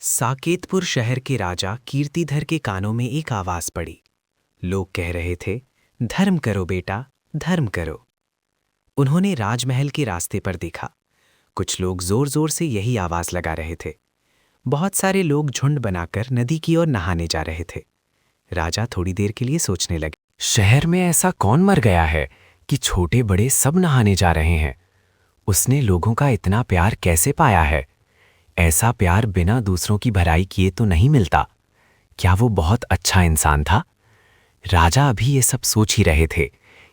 साकेतपुर शहर के राजा कीर्तिधर के कानों में एक आवाज पड़ी। लोग कह रहे थे, धर्म करो बेटा, धर्म करो। उन्होंने राजमहल के रास्ते पर देखा। कुछ लोग जोर जोर से यही आवाज लगा रहे थे। बहुत सारे लोग झुंड बनाकर नदी की ओर नहाने जा रहे थे। राजा थोड़ी देर के लिए सोचने लगे, शहर में ऐसा कौन मर गया है कि छोटे बड़े सब नहाने जा रहे हैं? उसने लोगों का इतना प्यार कैसे पाया है? ऐसा प्यार बिना दूसरों की भलाई किए तो नहीं मिलता। क्या वो बहुत अच्छा इंसान था? राजा अभी ये सब सोच ही रहे थे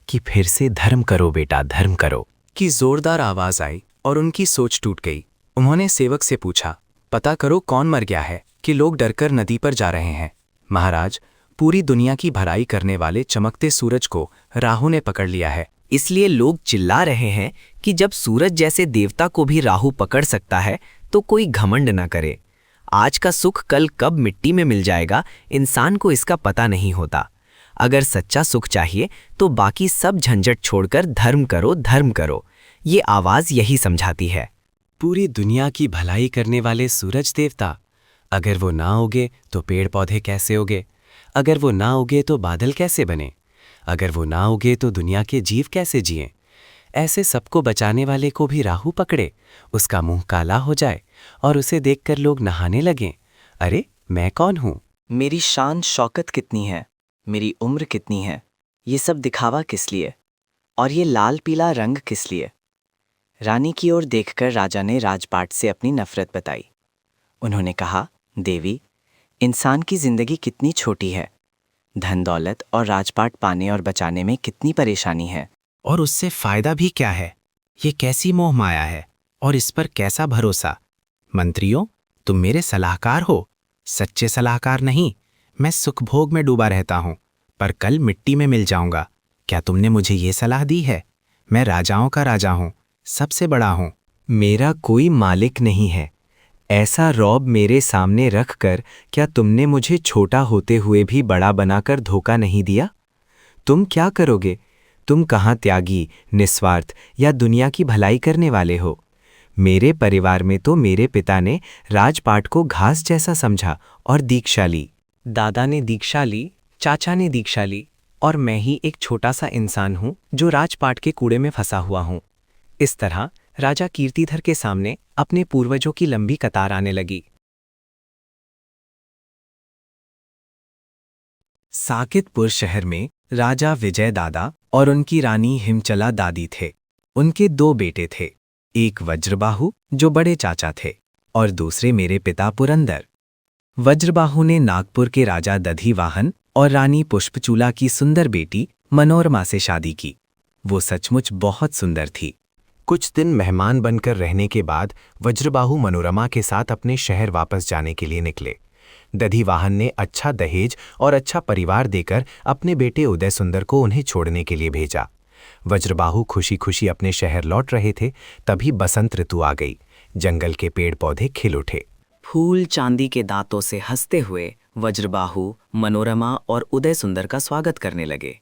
कि फिर से धर्म करो बेटा, धर्म करो कि जोरदार आवाज आई और उनकी सोच टूट गई। उन्होंने सेवक से पूछा, पता करो कौन मर गया है कि लोग डरकर नदी पर जा रहे हैं। महाराज, पूरी दुनिया की भलाई करने वाले चमकते सूरज को राहु ने पकड़ लिया है। इसलिए लोग चिल्ला रहे हैं कि जब सूरज जैसे देवता को भी राहु पकड़ सकता है तो कोई घमंड न करे। आज का सुख कल कब मिट्टी में मिल जाएगा, इंसान को इसका पता नहीं होता। अगर सच्चा सुख चाहिए तो बाकी सब झंझट छोड़कर धर्म करो, धर्म करो। ये आवाज यही समझाती है। पूरी दुनिया की भलाई करने वाले सूरज देवता, अगर वो ना उगे तो पेड़ पौधे कैसे उगे? अगर वो ना उगे तो बादल कैसे बने? अगर वो ना उगे तो दुनिया के जीव कैसे जिएं? ऐसे सबको बचाने वाले को भी राहु पकड़े, उसका मुंह काला हो जाए और उसे देखकर लोग नहाने लगें। अरे, मैं कौन हूं? मेरी शान शौकत कितनी है, मेरी उम्र कितनी है, ये सब दिखावा किस लिए? और ये लाल पीला रंग किस लिए? रानी की ओर देखकर राजा ने राजपाट से अपनी नफरत बताई। उन्होंने कहा, देवी, इंसान की जिंदगी कितनी छोटी है। धन दौलत और राजपाट पाने और बचाने में कितनी परेशानी है। और उससे फायदा भी क्या है? ये कैसी मोह माया है और इस पर कैसा भरोसा? मंत्रियों, तुम मेरे सलाहकार हो, सच्चे सलाहकार नहीं। मैं सुख भोग में डूबा रहता हूं, पर कल मिट्टी में मिल जाऊंगा। क्या तुमने मुझे ये सलाह दी है? मैं राजाओं का राजा हूं, सबसे बड़ा हूं। मेरा कोई मालिक नहीं है। ऐसा रौब मेरे सामने रखकर क्या तुमने मुझे छोटा होते हुए भी बड़ा बनाकर धोखा नहीं दिया? तुम क्या करोगे? तुम कहाँ त्यागी, निस्वार्थ या दुनिया की भलाई करने वाले हो? मेरे परिवार में तो मेरे पिता ने राजपाट को घास जैसा समझा और दीक्षा ली। दादा ने दीक्षा ली, चाचा ने दीक्षा ली, और मैं ही एक छोटा सा इंसान हूं जो राजपाट के कूड़े में फंसा हुआ हूं। इस तरह राजा कीर्तिधर के सामने अपने पूर्वजों की लंबी कतार आने लगी। साकेतपुर शहर में राजा विजय दादा और उनकी रानी हिमचला दादी थे। उनके दो बेटे थे, एक वज्रबाहु जो बड़े चाचा थे और दूसरे मेरे पिता पुरंदर। वज्रबाहु ने नागपुर के राजा दधिवाहन और रानी पुष्पचूला की सुंदर बेटी मनोरमा से शादी की। वो सचमुच बहुत सुंदर थी। कुछ दिन मेहमान बनकर रहने के बाद वज्रबाहु मनोरमा के साथ अपने शहर वापस जाने के लिए निकले। दधिवाहन ने अच्छा दहेज और अच्छा परिवार देकर अपने बेटे उदय सुंदर को उन्हें छोड़ने के लिए भेजा। वज्रबाहु खुशी खुशी अपने शहर लौट रहे थे, तभी बसंत ऋतु आ गई। जंगल के पेड़ पौधे खिल उठे। फूल चांदी के दांतों से हंसते हुए वज्रबाहु, मनोरमा और उदय सुंदर का स्वागत करने लगे।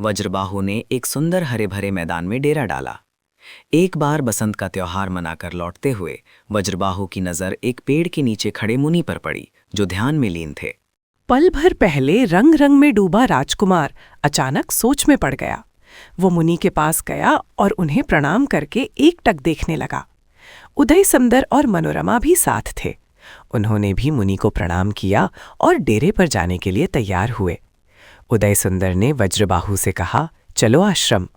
वज्रबाहु ने एक सुंदर हरे भरे मैदान में डेरा डाला। एक बार बसंत का त्योहार मनाकर लौटते हुए वज्रबाहु की नजर एक पेड़ के नीचे खड़े मुनि पर पड़ी, जो ध्यान में लीन थे। पल भर पहले रंग रंग में डूबा राजकुमार अचानक सोच में पड़ गया। वो मुनि के पास गया और उन्हें प्रणाम करके एकटक देखने लगा। उदय सुंदर और मनोरमा भी साथ थे। उन्होंने भी मुनि को प्रणाम किया और डेरे पर जाने के लिए तैयार हुए। उदय सुंदर ने वज्रबाहु से कहा, चलो आश्रम।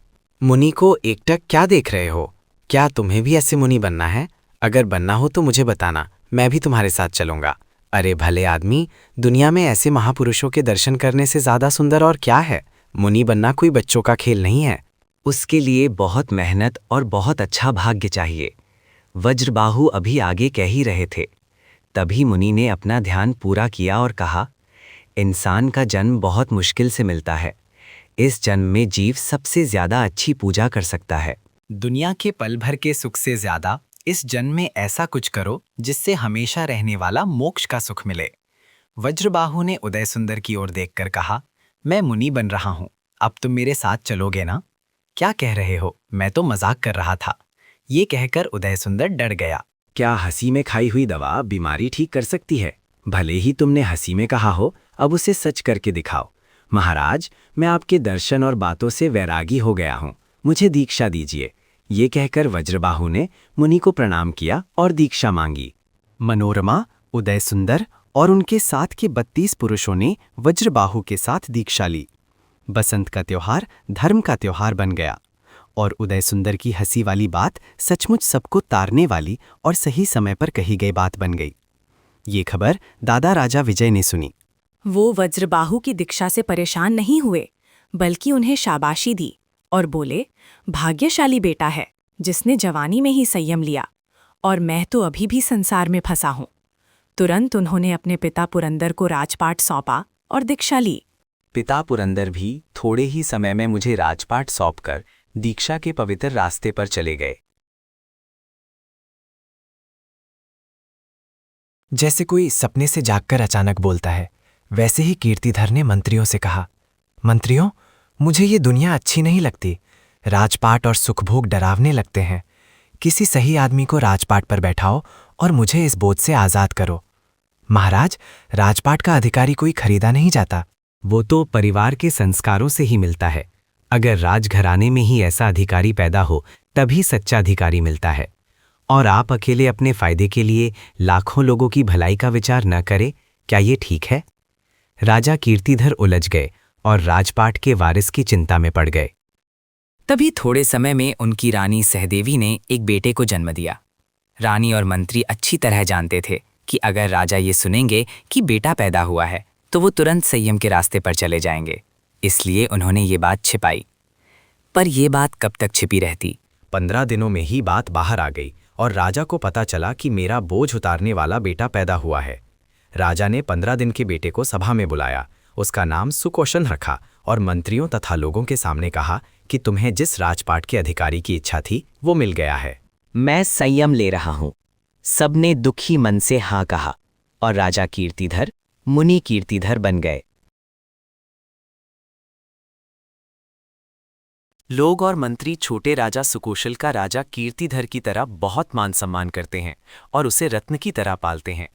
मुनि को एकटक क्या देख रहे हो? क्या तुम्हें भी ऐसे मुनि बनना है? अगर बनना हो तो मुझे बताना, मैं भी तुम्हारे साथ चलूंगा। अरे भले आदमी, दुनिया में ऐसे महापुरुषों के दर्शन करने से ज्यादा सुंदर और क्या है? मुनि बनना कोई बच्चों का खेल नहीं है। उसके लिए बहुत मेहनत और बहुत अच्छा भाग्य चाहिए। वज्रबाहु अभी आगे कह ही रहे थे, तभी मुनि ने अपना ध्यान पूरा किया और कहा, इंसान का जन्म बहुत मुश्किल से मिलता है। इस जन्म में जीव सबसे ज्यादा अच्छी पूजा कर सकता है। दुनिया के पल भर के सुख से ज्यादा इस जन्म में ऐसा कुछ करो जिससे हमेशा रहने वाला मोक्ष का सुख मिले। वज्रबाहु ने उदय सुंदर की ओर देखकर कहा, मैं मुनि बन रहा हूं, अब तुम मेरे साथ चलोगे ना? क्या कह रहे हो? मैं तो मजाक कर रहा था। ये कहकर उदय सुंदर डर गया। क्या हंसी में खाई हुई दवा बीमारी ठीक कर सकती है? भले ही तुमने हंसी में कहा हो, अब उसे सच करके दिखाओ। महाराज, मैं आपके दर्शन और बातों से वैरागी हो गया हूँ, मुझे दीक्षा दीजिए। ये कहकर वज्रबाहु ने मुनि को प्रणाम किया और दीक्षा मांगी। मनोरमा, उदय सुंदर और उनके साथ के 32 पुरुषों ने वज्रबाहु के साथ दीक्षा ली। बसंत का त्योहार धर्म का त्योहार बन गया और उदय सुंदर की हंसी वाली बात सचमुच सबको तारने वाली और सही समय पर कही गई बात बन गई। ये खबर दादा राजा विजय ने सुनी। वो वज्रबाहु की दीक्षा से परेशान नहीं हुए, बल्कि उन्हें शाबाशी दी और बोले, भाग्यशाली बेटा है जिसने जवानी में ही संयम लिया, और मैं तो अभी भी संसार में फंसा हूं। तुरंत उन्होंने अपने पिता पुरंदर को राजपाट सौंपा और दीक्षा ली। पिता पुरंदर भी थोड़े ही समय में मुझे राजपाट सौंपकर दीक्षा के पवित्र रास्ते पर चले गए। जैसे कोई सपने से जागकर अचानक बोलता है, वैसे ही कीर्तिधर ने मंत्रियों से कहा, मंत्रियों, मुझे ये दुनिया अच्छी नहीं लगती। राजपाट और सुखभोग डरावने लगते हैं। किसी सही आदमी को राजपाट पर बैठाओ और मुझे इस बोझ से आज़ाद करो। महाराज, राजपाट का अधिकारी कोई खरीदा नहीं जाता, वो तो परिवार के संस्कारों से ही मिलता है। अगर राजघराने में ही ऐसा अधिकारी पैदा हो तभी सच्चा अधिकारी मिलता है। और आप अकेले अपने फायदे के लिए लाखों लोगों की भलाई का विचार न करें, क्या ये ठीक है? राजा कीर्तिधर उलझ गए और राजपाट के वारिस की चिंता में पड़ गए। तभी थोड़े समय में उनकी रानी सहदेवी ने एक बेटे को जन्म दिया। रानी और मंत्री अच्छी तरह जानते थे कि अगर राजा ये सुनेंगे कि बेटा पैदा हुआ है तो वो तुरंत संयम के रास्ते पर चले जाएंगे, इसलिए उन्होंने ये बात छिपाई। पर यह बात कब तक छिपी रहती? 15 दिनों में ही बात बाहर आ गई और राजा को पता चला कि मेरा बोझ उतारने वाला बेटा पैदा हुआ है। राजा ने 15 दिन के बेटे को सभा में बुलाया, उसका नाम सुकोशन रखा और मंत्रियों तथा लोगों के सामने कहा कि तुम्हें जिस राजपाट के अधिकारी की इच्छा थी वो मिल गया है। मैं संयम ले रहा हूं। सबने दुखी मन से हाँ कहा और राजा कीर्तिधर मुनि कीर्तिधर बन गए। लोग और मंत्री छोटे राजा सुकोशल का राजा कीर्तिधर की तरह बहुत मान सम्मान करते हैं और उसे रत्न की तरह पालते हैं।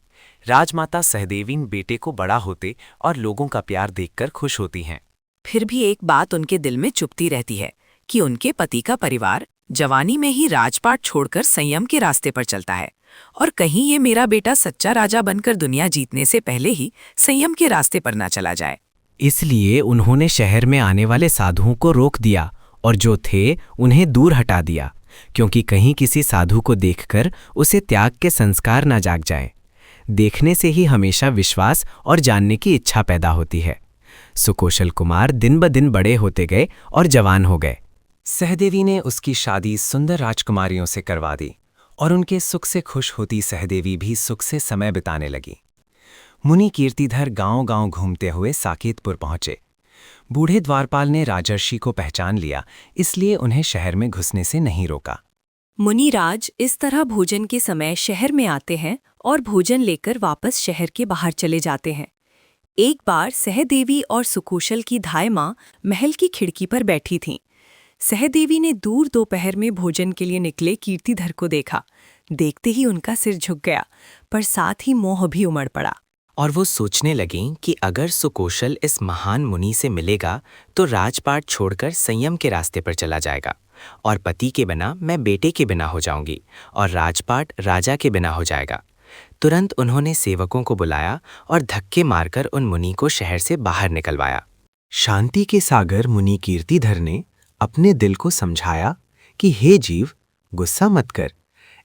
राजमाता सहदेवीन बेटे को बड़ा होते और लोगों का प्यार देखकर खुश होती हैं। फिर भी एक बात उनके दिल में चुभती रहती है कि उनके पति का परिवार जवानी में ही राजपाट छोड़कर संयम के रास्ते पर चलता है, और कहीं ये मेरा बेटा सच्चा राजा बनकर दुनिया जीतने से पहले ही संयम के रास्ते पर ना चला जाए। इसलिए उन्होंने शहर में आने वाले साधुओं को रोक दिया और जो थे उन्हें दूर हटा दिया, क्योंकि कहीं किसी साधु को देखकर उसे त्याग के संस्कार न जाग जाएं। देखने से ही हमेशा विश्वास और जानने की इच्छा पैदा होती है। सुकोशल कुमार दिन ब दिन बड़े होते गए और जवान हो गए। सहदेवी ने उसकी शादी सुंदर राजकुमारियों से करवा दी और उनके सुख से खुश होती सहदेवी भी सुख से समय बिताने लगी। मुनि कीर्तिधर गांव-गांव घूमते हुए साकेतपुर पहुंचे। बूढ़े द्वारपाल ने राजर्षि को पहचान लिया, इसलिए उन्हें शहर में घुसने से नहीं रोका। मुनिराज इस तरह भोजन के समय शहर में आते हैं और भोजन लेकर वापस शहर के बाहर चले जाते हैं। एक बार सहदेवी और सुकोशल की धाय माँ महल की खिड़की पर बैठी थीं। सहदेवी ने दूर दोपहर में भोजन के लिए निकले कीर्तिधर को देखा। देखते ही उनका सिर झुक गया, पर साथ ही मोह भी उमड़ पड़ा। और वो सोचने लगीं कि अगर सुकोशल इस महान मुनि से मिलेगा तो राजपाट छोड़कर संयम के रास्ते पर चला जाएगा और पति के बिना मैं बेटे के बिना हो जाऊंगी और राजपाट राजा के बिना हो जाएगा। तुरंत उन्होंने सेवकों को बुलाया और धक्के मारकर उन मुनि को शहर से बाहर निकलवाया। शांति के सागर मुनि कीर्तिधर ने अपने दिल को समझाया कि हे जीव, गुस्सा मत कर,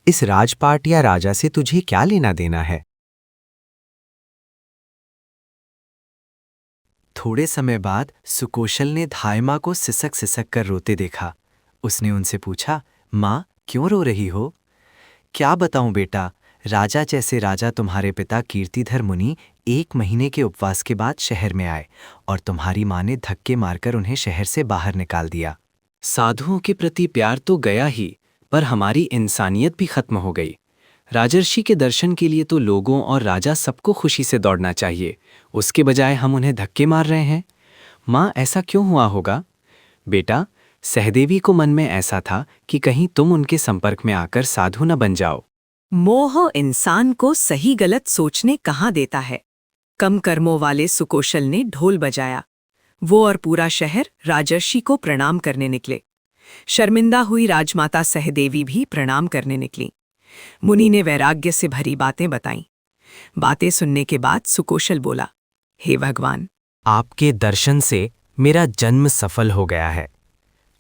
इस राजपाट या राजा से तुझे क्या लेना देना है। थोड़े समय बाद सुकोशल ने धाय माँ को सिसक सिसक कर रोते देखा। उसने उनसे पूछा, माँ क्यों रो रही हो? क्या बताऊं बेटा, राजा जैसे राजा तुम्हारे पिता कीर्तिधर मुनि 1 महीने के उपवास के बाद शहर में आए और तुम्हारी माँ ने धक्के मारकर उन्हें शहर से बाहर निकाल दिया। साधुओं के प्रति प्यार तो गया ही, पर हमारी इंसानियत भी खत्म हो गई। राजर्षि के दर्शन के लिए तो लोगों और राजा सबको खुशी से दौड़ना चाहिए, उसके बजाय हम उन्हें धक्के मार रहे हैं। माँ ऐसा क्यों हुआ होगा? बेटा, सहदेवी को मन में ऐसा था कि कहीं तुम उनके संपर्क में आकर साधु न बन जाओ। मोह इंसान को सही गलत सोचने कहाँ देता है। कम कर्मों वाले सुकोशल ने ढोल बजाया। वो और पूरा शहर राजर्षि को प्रणाम करने निकले। शर्मिंदा हुई राजमाता सहदेवी भी प्रणाम करने निकली। मुनि ने वैराग्य से भरी बातें बताईं। बातें सुनने के बाद सुकोशल बोला, हे भगवान, आपके दर्शन से मेरा जन्म सफल हो गया है।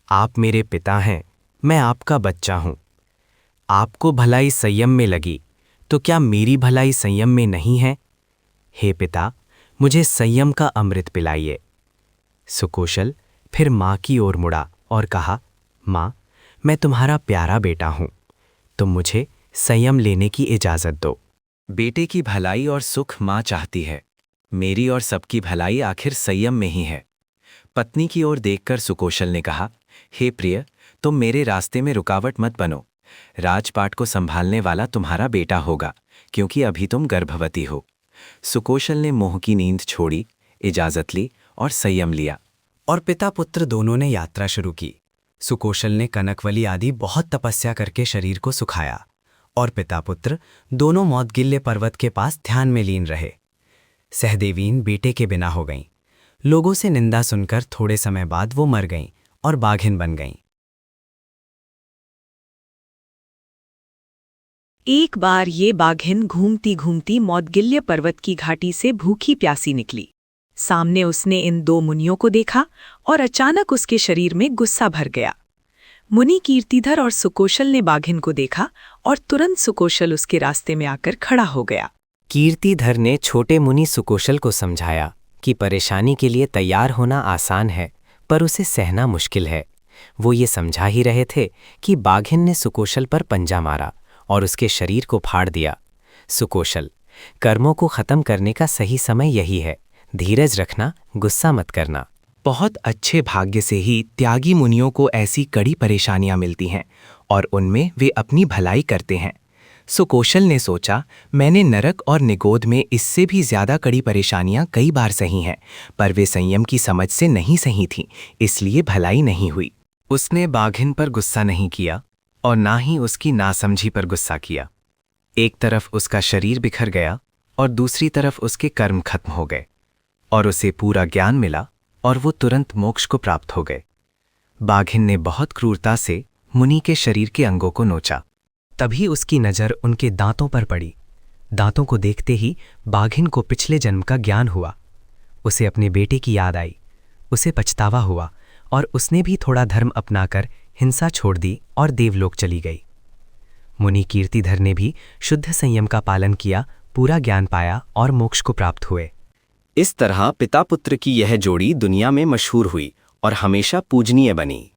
आप मेरे पिता हैं, मैं आपका बच्चा हूं। आपको भलाई संयम में लगी, तो क्या मेरी भलाई संयम में नहीं है? हे पिता, मुझे संयम का अमृत पिलाइए। सुकोशल फिर माँ की ओर मुड़ा और कहा, माँ, मैं तुम्हारा प्यारा बेटा हूं, तुम मुझे संयम लेने की इजाजत दो। बेटे की भलाई और सुख माँ चाहती है। मेरी और सबकी भलाई आखिर संयम में ही है। पत्नी की ओर देखकर सुकोशल ने कहा, हे प्रिय, तुम मेरे रास्ते में रुकावट मत बनो। राजपाट को संभालने वाला तुम्हारा बेटा होगा, क्योंकि अभी तुम गर्भवती हो। सुकोशल ने मोह की नींद छोड़ी, इजाजत ली और संयम लिया। और पिता पुत्र दोनों ने यात्रा शुरू की। सुकोशल ने कनकवली आदि बहुत तपस्या करके शरीर को सुखाया और पिता पुत्र दोनों मौदगिल्य पर्वत के पास ध्यान में लीन रहे। सहदेवीन बेटे के बिना हो गईं। लोगों से निंदा सुनकर थोड़े समय बाद वो मर गईं और बाघिन बन गईं। एक बार ये बाघिन घूमती घूमती मौदगिल्य पर्वत की घाटी से भूखी प्यासी निकली। सामने उसने इन दो मुनियों को देखा और अचानक उसके शरीर में गुस्सा भर गया। मुनि कीर्तिधर और सुकोशल ने बाघिन को देखा और तुरंत सुकोशल उसके रास्ते में आकर खड़ा हो गया। कीर्तिधर ने छोटे मुनि सुकोशल को समझाया कि परेशानी के लिए तैयार होना आसान है, पर उसे सहना मुश्किल है। वो ये समझा ही रहे थे कि बाघिन ने सुकोशल पर पंजा मारा और उसके शरीर को फाड़ दिया। सुकोशल, कर्मों को खत्म करने का सही समय यही है। धीरज रखना, गुस्सा मत करना। बहुत अच्छे भाग्य से ही त्यागी मुनियों को ऐसी कड़ी परेशानियां मिलती हैं और उनमें वे अपनी भलाई करते हैं। सुकोशल ने सोचा, मैंने नरक और निगोद में इससे भी ज्यादा कड़ी परेशानियां कई बार सही हैं, पर वे संयम की समझ से नहीं सही थीं, इसलिए भलाई नहीं हुई। उसने बाघिन पर गुस्सा नहीं किया और ना ही उसकी नासमझी पर गुस्सा किया। एक तरफ उसका शरीर बिखर गया और दूसरी तरफ उसके कर्म खत्म हो गए और उसे पूरा ज्ञान मिला और वो तुरंत मोक्ष को प्राप्त हो गए। बाघिन ने बहुत क्रूरता से मुनि के शरीर के अंगों को नोचा। तभी उसकी नज़र उनके दांतों पर पड़ी। दांतों को देखते ही बाघिन को पिछले जन्म का ज्ञान हुआ। उसे अपने बेटे की याद आई। उसे पछतावा हुआ और उसने भी थोड़ा धर्म अपनाकर हिंसा छोड़ दी और देवलोक चली गई। मुनि कीर्तिधर ने भी शुद्ध संयम का पालन किया, पूरा ज्ञान पाया और मोक्ष को प्राप्त हुए। इस तरह पिता पुत्र की यह जोड़ी दुनिया में मशहूर हुई और हमेशा पूजनीय बनी।